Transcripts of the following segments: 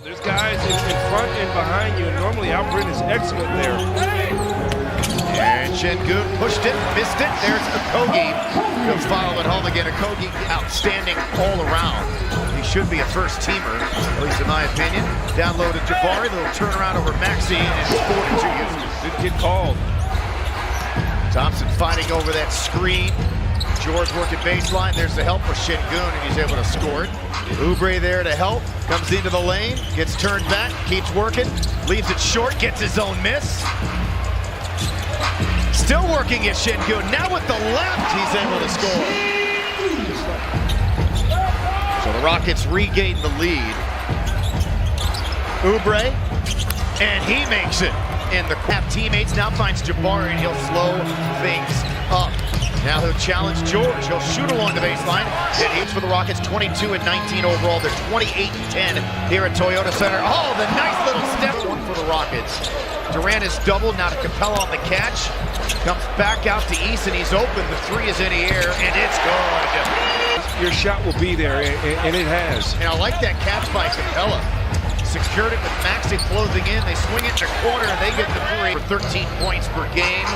There's guys in front and behind you, and normally Alfred is excellent there. And Şengün pushed it, missed it. There's Okogie. He'll follow it home again. Okogie outstanding all around. He should be a first-teamer, at least in my opinion. Down low to Jabari, little turnaround over Maxey, and it's 42 Houston. Good get called. Thompson fighting over that screen. George working baseline. There's the help for Şengün, and he's able to score it. Oubre there to help. Comes into the lane, gets turned back, keeps working, leaves it short, gets his own miss. Still working at Şengün. Now with the left, he's able to score. So the Rockets regain the lead. Oubre, and he makes it. And the teammates now finds Jabari, and he'll slow things up. Now he'll challenge George. He'll shoot along the baseline. And he's for the Rockets, 22 and 19 overall. They're 28 and 10 here at Toyota Center. Oh, the nice little step one for the Rockets. Durant is doubled. Now to Capella on the catch. Comes back out to East, and he's open. The three is in the air, and it's good. Your shot will be there, and it has. And I like that catch by Capella. Secured it with Maxey closing in. They swing it to the corner, and they get the three for 13 points per game.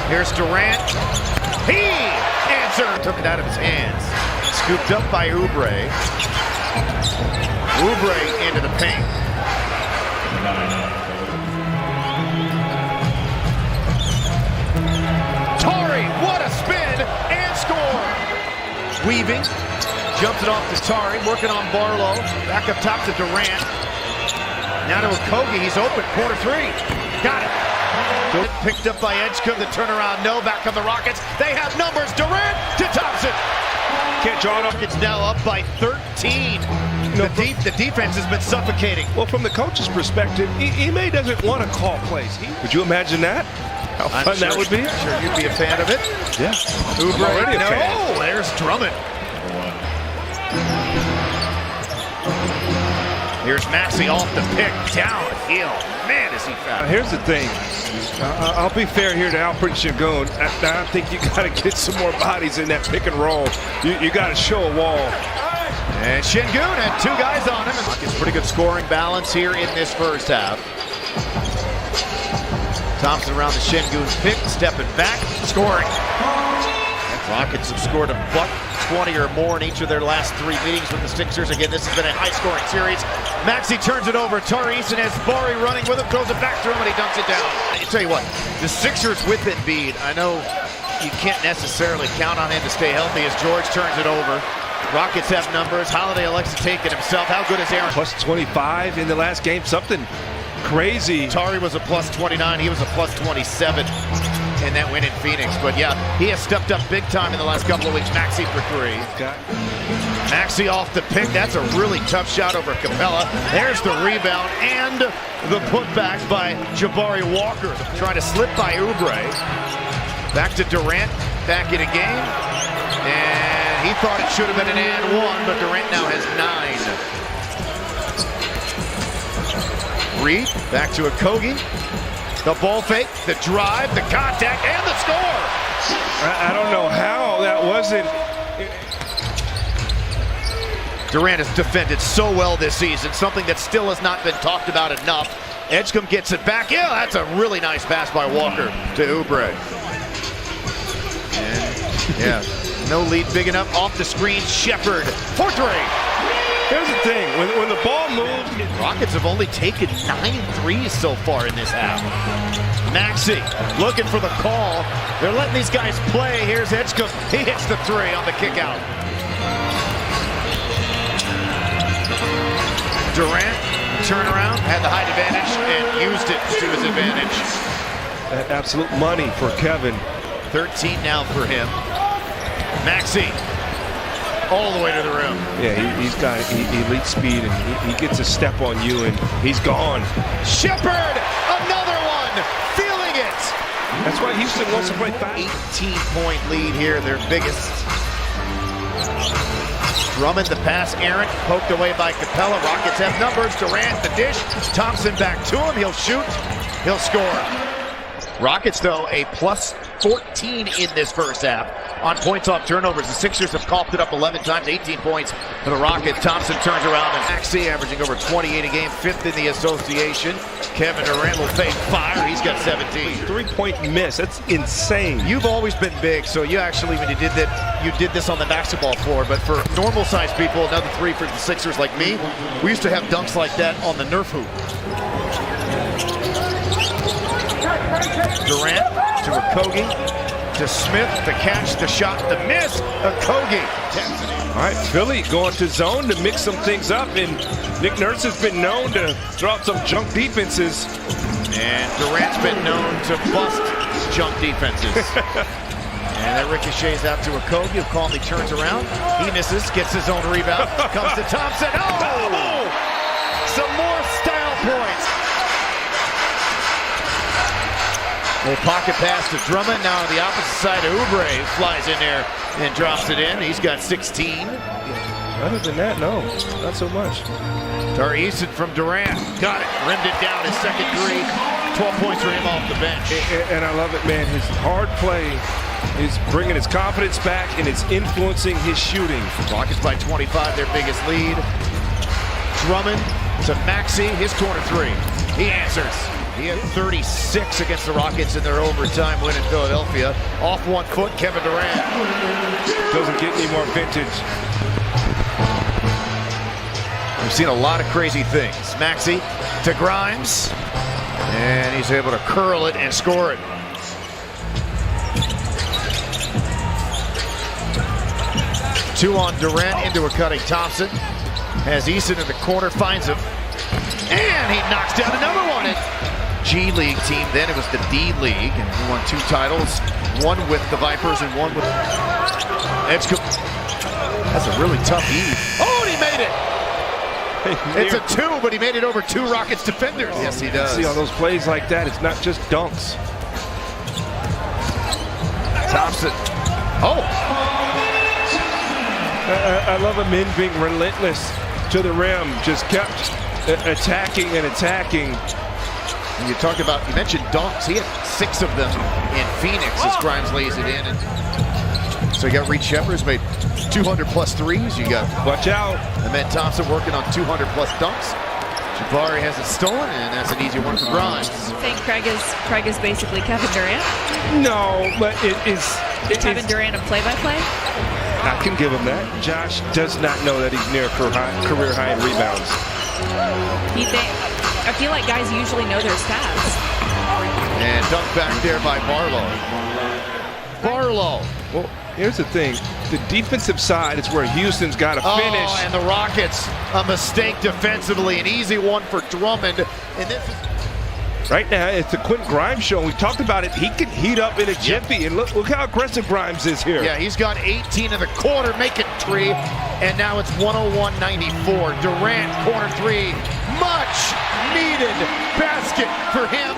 Here's Durant. He answered. Took it out of his hands. Scooped up by Oubre. Oubre into the paint. Tari, what a spin and score. Weaving. Jumps it off to Tari, working on Barlow. Back up top to Durant. Now to Okogie, he's open, corner three. Got it. Picked up by Edgecombe, the turnaround, no, back on the Rockets. They have numbers, Durant to Thompson. Can't draw it up. It's now up by 13. The defense has been suffocating. Well, from the coach's perspective, Ime doesn't want to call plays. Would you imagine that? How fun that would be? I'm sure you'd be a fan of it. Yeah. Oubre, already a fan. Oh, there's Drummond. Here's Maxey off the pick, downhill. Man, is he fast. Here's the thing. I'll be fair here to Alfred Şengün. I think you got to get some more bodies in that pick and roll. You got to show a wall. And Şengün had two guys on him. It's pretty good scoring balance here in this first half. Thompson around the Şengün pick, stepping back, scoring. Rockets have scored a buck 20 or more in each of their last three meetings with the Sixers. Again, this has been a high-scoring series. Maxey turns it over. Tyrese and Jabari running with him, throws it back to him, and he dunks it down. I tell you what, the Sixers with Embiid, I know you can't necessarily count on him to stay healthy as George turns it over. Rockets have numbers. Holiday elects to take it himself. How good is Aaron? Plus 25 in the last game, something crazy. Tari was a plus 29. He was a plus 27. In that win in Phoenix. But yeah, he has stepped up big time in the last couple of weeks. Maxey for three. Maxey off the pick. That's a really tough shot over Capella. There's the rebound and the putback by Jabari Walker. Trying to slip by Oubre. Back to Durant. Back in a game. And he thought it should have been an and one, but Durant now has 9. Reed back to Okogie. The ball fake, the drive, the contact, and the score. I don't know how that wasn't. Durant has defended so well this season, something that still has not been talked about enough. Edgecombe gets it back. Yeah, that's a really nice pass by Walker to Oubre. And yeah, no lead big enough. Off the screen, Shepherd for three. Here's the thing, when the ball moves... Rockets have only taken 9 threes so far in this half. Maxey looking for the call. They're letting these guys play. Here's Edgecombe. He hits the three on the kick out. Durant, turnaround, had the height advantage and used it to his advantage. Absolute money for Kevin. 13 now for him. Maxey. All the way to the rim. Yeah, he's got elite speed, and he gets a step on you, and he's gone. Shepherd, another one, feeling it. That's why Houston wants to play fast. 18-point lead here, their biggest. Drummond, the pass, Aaron, poked away by Capella. Rockets have numbers. Durant, the dish. Thompson back to him. He'll shoot. He'll score. Rockets, though, a plus 14 in this first half. on points off turnovers. The Sixers have coughed it up 11 times, 18 points for the Rockets. Thompson turns around, and Maxey averaging over 28 a game, 5th in the association. Kevin Durant will fade fire. He's got 17. 3-point miss. That's insane. You've always been big, so you actually, when you did that, you did this on the basketball floor. But for normal-sized people, another 3 for the Sixers like me, we used to have dunks like that on the Nerf hoop. Durant to Okogie, to Smith, the catch, the shot, the miss, Okogie. All right, Philly going to zone to mix some things up, and Nick Nurse has been known to throw out some junk defenses. And Durant's been known to bust junk defenses. And that ricochets out to Okogie, who calmly turns around. He misses, gets his own rebound, comes to Thompson. Oh! Some more style points. Little pocket pass to Drummond. Now on the opposite side of Oubre, flies in there and drops it in. He's got 16. Other than that, no, not so much. Tyrese from Durant. Got it. Rimmed it down. His second three. 12 points for him off the bench. And I love it, man. His hard play is bringing his confidence back, and it's influencing his shooting. Rockets by 25, their biggest lead. Drummond to Maxey, his corner three. He answers. He had 36 against the Rockets in their overtime win in Philadelphia. Off 1 foot, Kevin Durant. Doesn't get any more vintage. We've seen a lot of crazy things. Maxey to Grimes. And he's able to curl it and score it. Two on Durant into a cutting Thompson. Has Eason in the corner, finds him. And he knocks down another one. G League team, then it was the D League, and he won 2 titles, one with the Vipers and one with Edgecombe. That's a really tough heave. Oh, and he made it! It's a 2, but he made it over 2 Rockets defenders. Yes, he does. See, on those plays like that, it's not just dunks. Thompson. Oh! I love Amen being relentless to the rim, just kept attacking and attacking. And you talk about, you mentioned dunks. He had 6 of them in Phoenix as Grimes lays it in. And so you got Reed Shepard's made 200+ threes. You got watch out. Amen Thompson working on 200+ dunks. Jabari has it stolen, and that's an easy one for Grimes. You think Craig is basically Kevin Durant? No, but it is Kevin Durant a play-by-play? I can give him that. Josh does not know that he's near career high in rebounds. I feel like guys usually know their stats. And dunked back there by Barlow. Barlow. Well, here's the thing. The defensive side is where Houston's got to finish. Oh, and the Rockets, a mistake defensively. An easy one for Drummond. And this is... Right now, it's the Quentin Grimes show. We talked about it. He can heat up in a jiffy. And look how aggressive Grimes is here. Yeah, he's got 18 in the quarter, making 3. And now it's 101-94. Durant, corner 3. Much needed basket for him.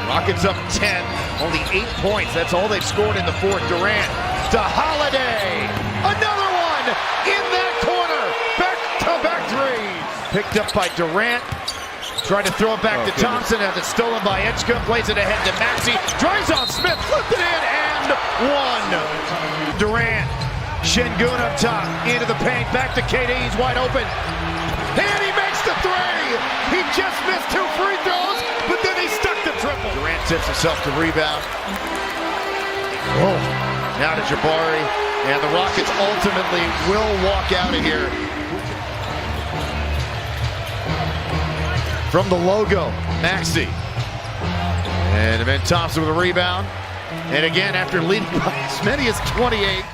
Rockets up 10, only 8 points. That's all they've scored in the fourth. Durant to Holiday. Another one in that corner. Back-to-back threes. Picked up by Durant. Tried to throw it back to Thompson. Has it stolen by Edgecombe. Plays it ahead to Maxey. Drives on Smith. Flipped it in and 1. Durant. Şengün up top. Into the paint. Back to KD. He's wide open. And he makes the 3. He just missed 2 free throws, but then he stuck the triple. Durant tips himself to rebound. Oh, now to Jabari. And the Rockets ultimately will walk out of here. From the logo, Maxey. And Amen Thompson with a rebound. And again, after leading by as many as 28.